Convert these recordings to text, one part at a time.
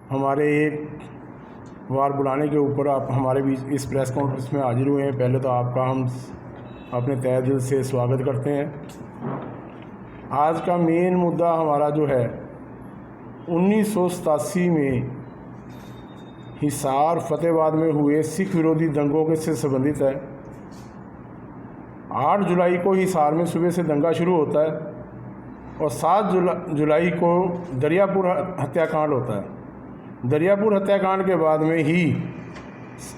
हमारे एक बार बुलाने के ऊपर आप हमारे बीच इस प्रेस कॉन्फ्रेंस में हाजिर हुए हैं। पहले तो आपका हम अपने तहे दिल से स्वागत करते हैं। आज का मेन मुद्दा हमारा जो है 1987 में हिसार फतेहाबाद में हुए सिख विरोधी दंगों के से संबंधित है। 8 जुलाई को हिसार में सुबह से दंगा शुरू होता है और 7 जुलाई को दरियापुर हत्याकांड होता है। दरियापुर हत्याकांड के बाद में ही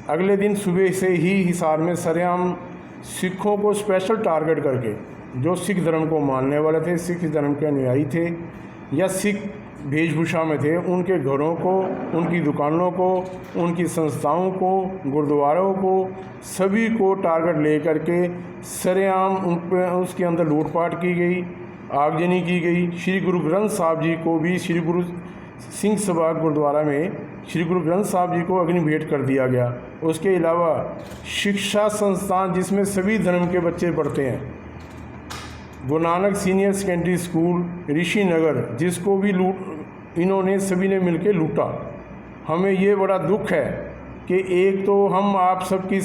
अगले दिन सुबह से ही हिसार में सरेआम सिखों को स्पेशल टारगेट करके, जो सिख धर्म को मानने वाले थे, सिख धर्म के अनुयायी थे या सिख वेशभूषा में थे, उनके घरों को, उनकी दुकानों को, उनकी संस्थाओं को, गुरुद्वारों को, सभी को टारगेट ले करके सरेआम उन पर उसके अंदर लूटपाट की गई, आगजनी की गई। श्री गुरु ग्रंथ साहब जी को भी श्री गुरु सिंह सभा गुरुद्वारा में श्री गुरु ग्रंथ साहब जी को अग्नि भेंट कर दिया गया। उसके अलावा शिक्षा संस्थान जिसमें सभी धर्म के बच्चे पढ़ते हैं, Guru Nanak senior secondary school ऋषि नगर, जिसको भी इन्होंने सभी ने मिलकर लूटा। हमें ये बड़ा दुख है कि एक तो हम आप सबकी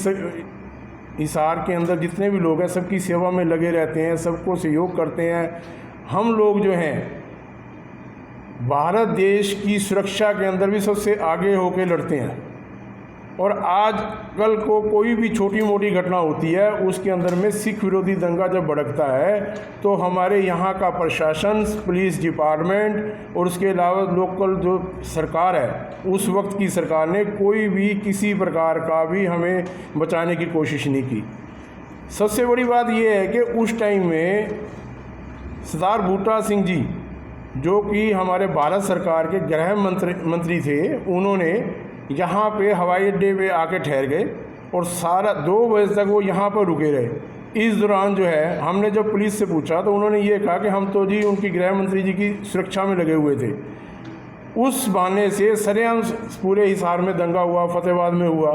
हिसार के अंदर जितने भी लोग हैं सबकी सेवा में लगे रहते हैं, सबको सहयोग करते हैं। हम लोग जो हैं भारत देश की सुरक्षा के अंदर भी सबसे आगे होकर लड़ते हैं और आज कल को कोई भी छोटी मोटी घटना होती है उसके अंदर में सिख विरोधी दंगा जब भड़कता है तो हमारे यहाँ का प्रशासन, पुलिस डिपार्टमेंट और उसके अलावा लोकल जो सरकार है, उस वक्त की सरकार ने कोई भी किसी प्रकार का भी हमें बचाने की कोशिश नहीं की। सबसे बड़ी बात यह है कि उस टाइम में सरदार बूटा सिंह जी, जो कि हमारे भारत सरकार के गृह मंत्री थे, उन्होंने यहाँ पे हवाई अड्डे पे आके ठहर गए और सारा 2 बजे तक वो यहाँ पर रुके रहे। इस दौरान जो है हमने जब पुलिस से पूछा तो उन्होंने ये कहा कि हम तो जी उनकी गृह मंत्री जी की सुरक्षा में लगे हुए थे। उस बहाने से सरेआम पूरे हिसार में दंगा हुआ, फतेहाबाद में हुआ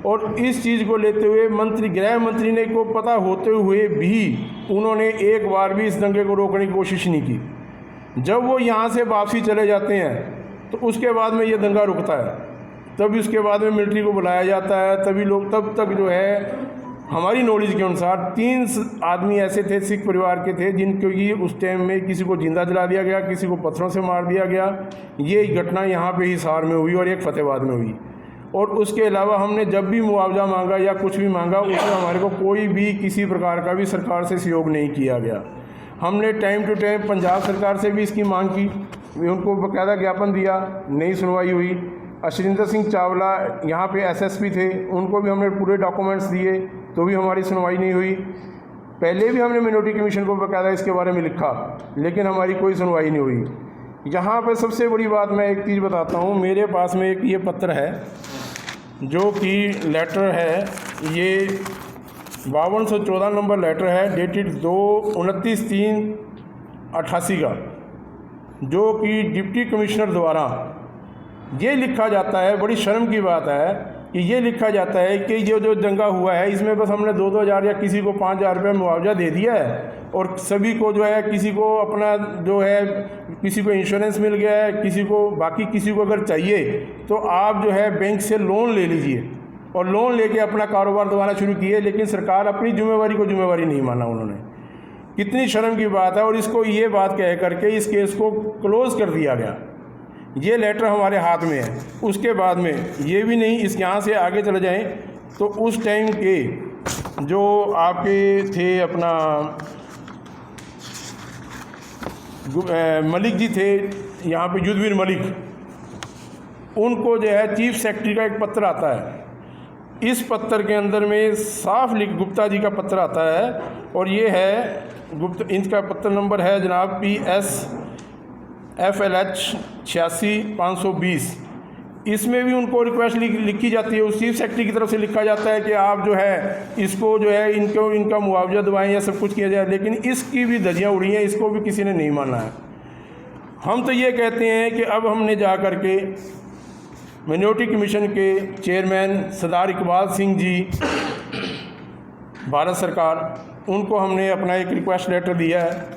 और इस चीज़ को लेते हुए गृह मंत्री ने को पता होते हुए भी उन्होंने एक बार भी इस दंगे को रोकने की कोशिश नहीं की। जब वो यहाँ से वापसी चले जाते हैं तो उसके बाद में ये दंगा रुकता है, तभी उसके बाद में मिलिट्री को बुलाया जाता है। तभी लोग तब तक जो है हमारी नॉलेज के अनुसार 3 आदमी ऐसे थे सिख परिवार के थे जिनको कि उस टाइम में किसी को जिंदा जला दिया गया, किसी को पत्थरों से मार दिया गया। ये घटना यहाँ पे हिसार में हुई और एक फतेहाबाद में हुई। और उसके अलावा हमने जब भी मुआवजा मांगा या कुछ भी मांगा उसमें हमारे को कोई भी किसी प्रकार का भी सरकार से सहयोग नहीं किया गया। हमने टाइम टू टाइम पंजाब सरकार से भी इसकी मांग की, उनको बाकायदा ज्ञापन दिया, नहीं सुनवाई हुई। अशरिंदर सिंह चावला यहाँ पे एसएसपी थे, उनको भी हमने पूरे डॉक्यूमेंट्स दिए तो भी हमारी सुनवाई नहीं हुई। पहले भी हमने मिनोरिटी कमीशन को बाकायदा इसके बारे में लिखा लेकिन हमारी कोई सुनवाई नहीं हुई। यहाँ पे सबसे बड़ी बात मैं एक चीज़ बताता हूँ। मेरे पास में एक ये पत्र है जो कि लेटर है, ये 5214 नंबर लेटर है, डेटेड 29/3/88 का, जो कि डिप्टी कमिश्नर द्वारा ये लिखा जाता है। बड़ी शर्म की बात है कि ये लिखा जाता है कि ये जो दंगा हुआ है इसमें बस हमने 2-2 हज़ार या किसी को 5,000 रुपये मुआवजा दे दिया है और सभी को जो है किसी को अपना जो है किसी को इंश्योरेंस मिल गया है, किसी को बाकी किसी को अगर चाहिए तो आप जो है बैंक से लोन ले लीजिए और लोन लेके अपना कारोबार दोबारा शुरू किए। लेकिन सरकार अपनी जिम्मेवारी को जिम्मेवारी नहीं माना उन्होंने। कितनी शर्म की बात है। और इसको ये बात कह करके इस केस को क्लोज़ कर दिया गया। ये लेटर हमारे हाथ में है। उसके बाद में ये भी नहीं, इस यहाँ से आगे चले जाएं तो उस टाइम के जो आपके थे अपना मलिक जी थे यहाँ पे, युद्धवीर मलिक, उनको जो है चीफ सेक्रेटरी का एक पत्र आता है। इस पत्र के अंदर में साफ गुप्ता जी का पत्र आता है और ये है इनका पत्र नंबर है जनाब PSFLH 86-520। इसमें भी उनको रिक्वेस्ट लिखी जाती है, उस चीफ सेक्रेटरी की तरफ से लिखा जाता है कि आप जो है इसको जो है इनका मुआवजा दवाएं या सब कुछ किया जाए। लेकिन इसकी भी धज्जियाँ उड़ी हैं, इसको भी किसी ने नहीं माना है। हम तो ये कहते हैं कि अब हमने जा कर के मिनोरिटी कमीशन के चेयरमैन सरदार इकबाल सिंह जी, भारत सरकार, उनको हमने अपना एक रिक्वेस्ट लेटर दिया है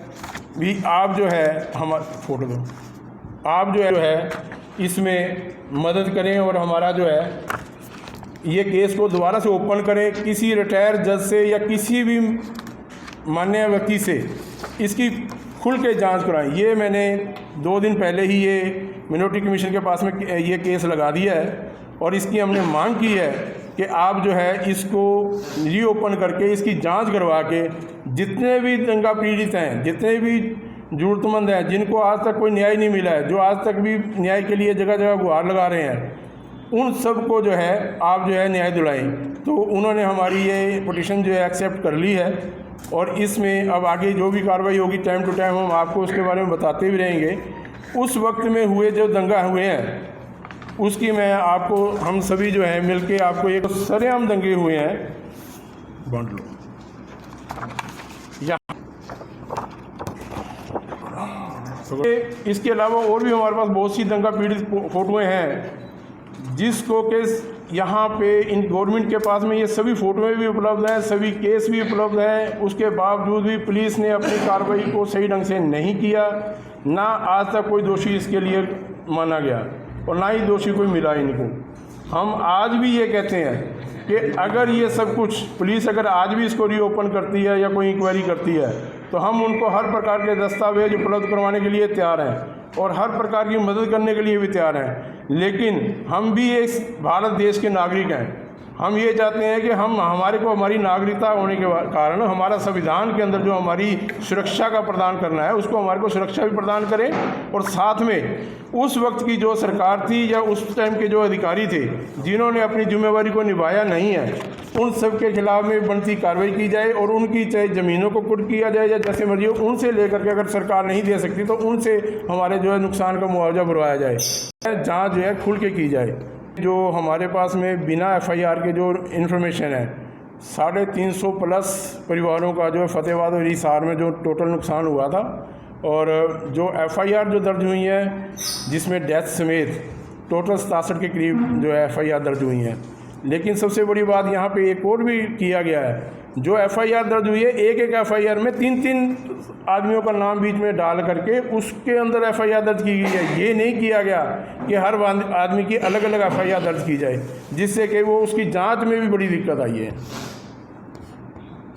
भी आप जो है हम फोटो दो, आप जो है इसमें मदद करें और हमारा जो है ये केस को दोबारा से ओपन करें, किसी रिटायर जज से या किसी भी माननीय व्यक्ति से इसकी खुल के जांच कराएं। ये मैंने 2 दिन पहले ही ये मिनोरिटी कमीशन के पास में ये केस लगा दिया है और इसकी हमने मांग की है कि आप जो है इसको रीओपन करके इसकी जांच करवा के जितने भी दंगा पीड़ित हैं, जितने भी ज़रूरतमंद हैं, जिनको आज तक कोई न्याय नहीं मिला है, जो आज तक भी न्याय के लिए जगह जगह गुहार लगा रहे हैं, उन सब को जो है आप जो है न्याय दिलाएं। तो उन्होंने हमारी ये पिटीशन जो है एक्सेप्ट कर ली है और इसमें अब आगे जो भी कार्रवाई होगी टाइम टू टाइम हम आपको उसके बारे में बताते भी रहेंगे। उस वक्त में हुए जो दंगा हुए हैं उसकी मैं आपको, हम सभी जो है मिलके आपको एक सरेआम दंगे हुए हैं बांट लो। इसके अलावा और भी हमारे पास बहुत सी दंगा पीड़ित फ़ोटोएँ हैं जिसको के यहाँ पे इन गवर्नमेंट के पास में ये सभी फ़ोटोएँ भी उपलब्ध हैं, सभी केस भी उपलब्ध हैं। उसके बावजूद भी पुलिस ने अपनी कार्रवाई को सही ढंग से नहीं किया, ना आज तक कोई दोषी इसके लिए माना गया और ना ही दोषी कोई मिला इनको। हम आज भी ये कहते हैं कि अगर ये सब कुछ पुलिस अगर आज भी इसको रीओपन करती है या कोई इंक्वायरी करती है तो हम उनको हर प्रकार के दस्तावेज उपलब्ध करवाने के लिए तैयार हैं और हर प्रकार की मदद करने के लिए भी तैयार हैं। लेकिन हम भी एक भारत देश के नागरिक हैं। हम ये चाहते हैं कि हमारे को हमारी नागरिकता होने के कारण हमारा संविधान के अंदर जो हमारी सुरक्षा का प्रदान करना है उसको हमारे को सुरक्षा भी प्रदान करें और साथ में उस वक्त की जो सरकार थी या उस टाइम के जो अधिकारी थे जिन्होंने अपनी जिम्मेवारी को निभाया नहीं है उन सब के खिलाफ में बनती कार्रवाई की जाए और उनकी चाहे ज़मीनों को कुर्क किया जाए या जैसे मर्जी हो उनसे लेकर के, अगर सरकार नहीं दे सकती तो उनसे हमारे जो है नुकसान का मुआवजा भरवाया जाए, जाँच जो है खुल के की जाए। जो हमारे पास में बिना FIR के जो इन्फॉर्मेशन है 350 प्लस परिवारों का जो है फतेहाबाद और हिसार में जो टोटल नुकसान हुआ था और जो FIR जो दर्ज हुई है जिसमें डेथ समेत टोटल 67 के करीब जो है FIR दर्ज हुई हैं। लेकिन सबसे बड़ी बात यहाँ पे एक और भी किया गया है, जो FIR दर्ज हुई है एक FIR में 3 आदमियों का नाम बीच में डाल करके उसके अंदर FIR दर्ज की गई है। ये नहीं किया गया कि हर आदमी की अलग अलग FIR दर्ज की जाए, जिससे कि वो उसकी जांच में भी बड़ी दिक्कत आई है।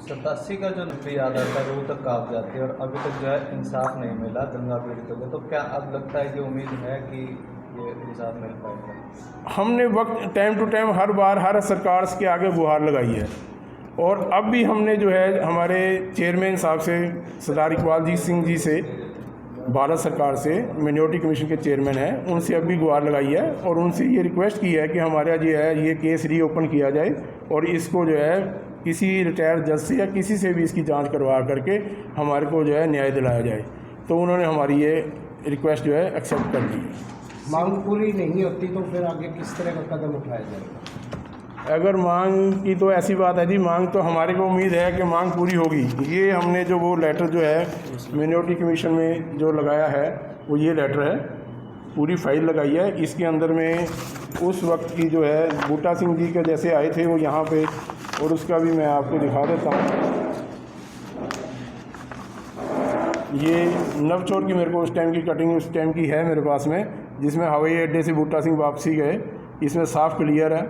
87 का जो नकली आधार था वो तक काफ जाती है और अभी तक जो है इंसाफ नहीं मिला दंगा पीड़ितों को, तो क्या अब लगता है कि उम्मीद है कि ये इंसाफ मिल पाएगा? हमने वक्त टाइम टू टाइम हर बार हर सरकार के आगे गुहार लगाई है और अब भी हमने जो है हमारे चेयरमैन साहब से सरदार इकबाल सिंह जी से भारत सरकार से मिनोरिटी कमीशन के चेयरमैन हैं, उनसे अब भी गुहार लगाई है और उनसे ये रिक्वेस्ट की है कि हमारा जो है ये केस रीओपन किया जाए और इसको जो है किसी रिटायर जज से या किसी से भी इसकी जांच करवा करके हमारे को जो है न्याय दिलाया जाए। तो उन्होंने हमारी ये रिक्वेस्ट जो है एक्सेप्ट कर दी है। मांग पूरी नहीं होती तो फिर आगे किस तरह का कदम उठाया जाएगा? अगर मांग की तो ऐसी बात है जी, मांग तो हमारे को उम्मीद है कि मांग पूरी होगी। ये हमने जो वो लेटर जो है मिनोरिटी कमीशन में जो लगाया है वो ये लेटर है, पूरी फाइल लगाई है। इसके अंदर में उस वक्त की जो है बूटा सिंह जी के जैसे आए थे वो यहाँ पे, और उसका भी मैं आपको दिखा देता हूँ। ये नवचोर की मेरे को उस टाइम की कटिंग उस टाइम की है मेरे पास में, जिसमें हवाई अड्डे से बूटा सिंह वापसी गए, इसमें साफ क्लियर है,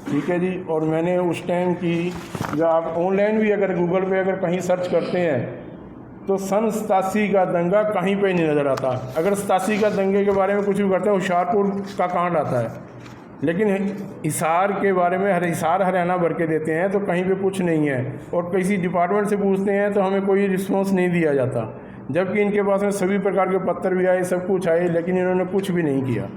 ठीक है जी। और मैंने उस टाइम की, जब आप ऑनलाइन भी अगर गूगल पे अगर कहीं सर्च करते हैं तो सन 87 का दंगा कहीं पे नहीं नज़र आता। अगर 87 का दंगे के बारे में कुछ भी करते हैं होशियारपुर का कांड आता है, लेकिन हिसार के बारे में हिसार हरियाणा भर के देते हैं तो कहीं पे कुछ नहीं है। और किसी डिपार्टमेंट से पूछते हैं तो हमें कोई रिस्पॉन्स नहीं दिया जाता, जबकि इनके पास में सभी प्रकार के पत्र भी आए, सब कुछ आए, लेकिन इन्होंने कुछ भी नहीं किया।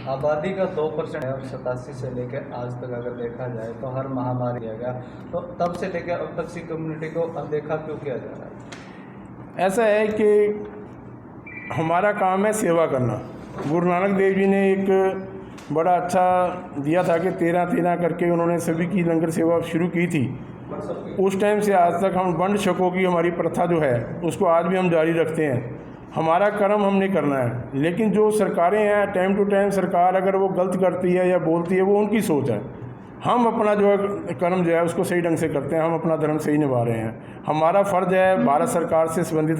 आबादी का 2% है और 87 से लेकर आज तक अगर देखा जाए तो हर महामारी किया गया, तो तब से लेकर अब तक सी कम्युनिटी को अनदेखा क्यों किया जा रहा है? ऐसा है कि हमारा काम है सेवा करना। गुरु नानक देव जी ने एक बड़ा अच्छा दिया था कि 13-13 करके उन्होंने सभी की लंगर सेवा शुरू की थी। उस टाइम से आज तक हम बंड छकों की हमारी प्रथा जो है उसको आज भी हम जारी रखते हैं। हमारा कर्म हमने करना है, लेकिन जो सरकारें हैं टाइम टू टाइम सरकार अगर वो गलत करती है या बोलती है वो उनकी सोच है। हम अपना जो है कर्म जो है उसको सही ढंग से करते हैं, हम अपना धर्म सही निभा रहे हैं। हमारा फ़र्ज़ है भारत सरकार से संबंधित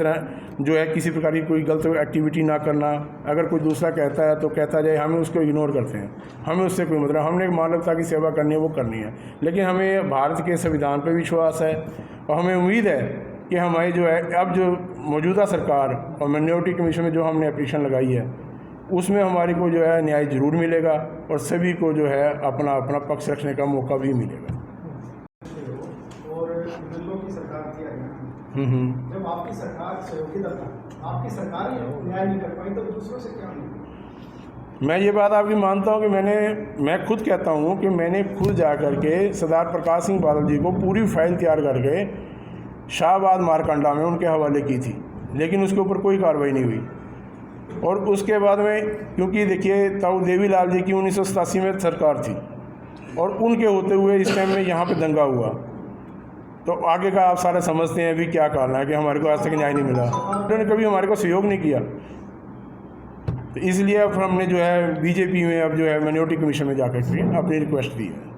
जो है किसी प्रकार की कोई गलत एक्टिविटी ना करना। अगर कोई दूसरा कहता है तो कहता जाए, हमें उसको इग्नोर करते हैं, हमें उससे कोई मतलब, हमने एक मानवता की सेवा करनी है वो करनी है। लेकिन हमें भारत के संविधान पर विश्वास है और हमें उम्मीद है कि हमारी जो है अब जो मौजूदा सरकार और माइनॉरिटी कमीशन में जो हमने एप्लीकेशन लगाई है उसमें हमारे को जो है न्याय ज़रूर मिलेगा और सभी को जो है अपना अपना पक्ष रखने का मौका भी मिलेगा। और बिल्लों की सरकार थी हरियाणा, जब आपकी सरकार सहयोगी दल था, आपकी सरकार ही न्याय नहीं कर पाई तो दूसरों से क्या मिलेगा? मैं ये बात आपकी मानता हूँ कि मैं खुद कहता हूँ कि मैंने खुद जा कर के सरदार प्रकाश सिंह बादल जी को पूरी फाइल तैयार करके शाहबाद मारकंडा में उनके हवाले की थी, लेकिन उसके ऊपर कोई कार्रवाई नहीं हुई। और उसके बाद में क्योंकि देखिए ताऊ देवीलाल जी की 1987 में सरकार थी और उनके होते हुए इस टाइम में यहाँ पे दंगा हुआ, तो आगे का आप सारे समझते हैं अभी क्या कारण है कि हमारे को आज तक न्याय नहीं मिला। उन्होंने कभी हमारे को सहयोग नहीं किया, तो इसलिए अब हमने जो है बीजेपी में अब जो है माइनॉरिटी कमीशन में जाकर के अपनी रिक्वेस्ट दी है।